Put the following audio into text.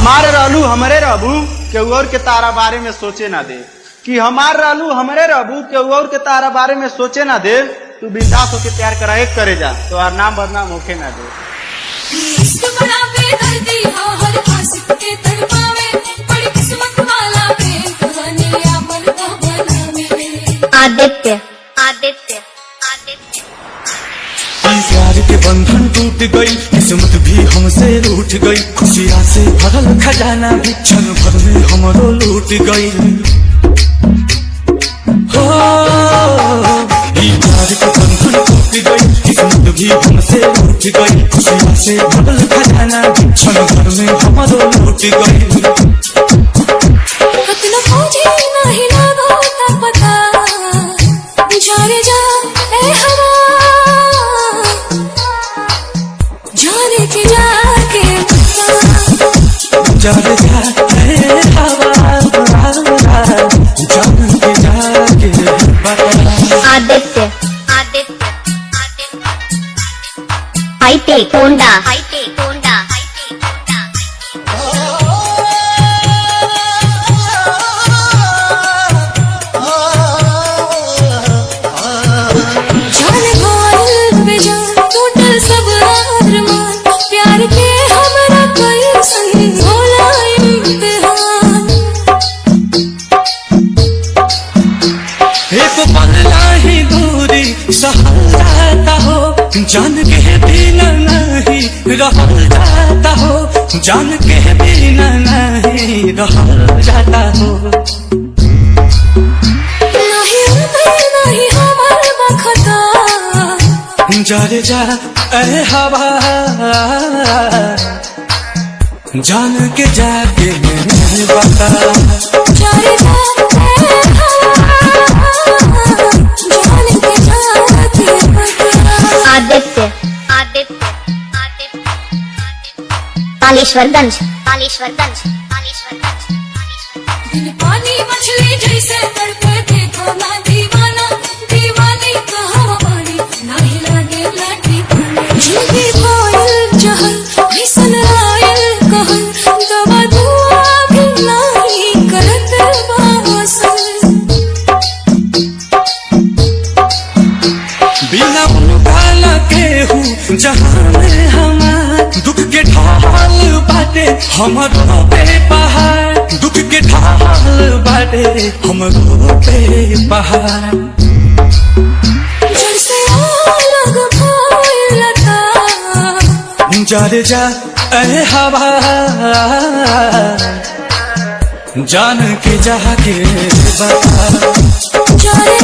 हमारे रहलू हमरे रहबू केहू और के तारा बारे में सोचे ना दे कि हमार रहलू हमरे रहबू केहू और के तारा बारे में सोचे ना दे। तू बिंदास होके प्यार करा एक करे जा तो हर नाम बदनाम होके ना दे। आदित्य आदित्य आदित्य प्यार के बंधन टूट गई, किस्मत भी हमसे रूठ गई, खुशियाँ से भरल खजाना भी क्षण भर में हमरो लूट गई। हो प्यार के बंधन टूट गई, किस्मत भी हमसे रूठ गई, खुशियाँ से भरल खजाना भी क्षण भर में हमरो लूट गई। जाने जाके हवा जान के जाके Aditya Aditya hitech Honda hitech Honda प्यार के हमरा कोई संग होला एक पल ही दूरी सहल जाता हो, जान के बिना नहीं रहल जाता हो, जान के बिना नहीं रहल जाता हो। नहीं हमार बखता जर जा ए हवा जान के जाके बता आदित्य आदित्य कालेश्वरगंज कालेश्वरगंज कालेश्वरगंज पानी मछली जैसे तड़पे देखो ना दीवाना दीवानी कहाँ पानी नहीं लगे लाठी जिंदगी कोयल जहल ऐसन आयल कहल दवा दुआ भी नहीं करत बासल बिना उनका केहू जहाँ में हमार दुख के ढाल बाटे हमरो पे पहाड़, दुख के ढाल बाटे हमरो पे पहाड़। जड़ से अलग भइलता जर जा ए हवा जान के जाके बता जाने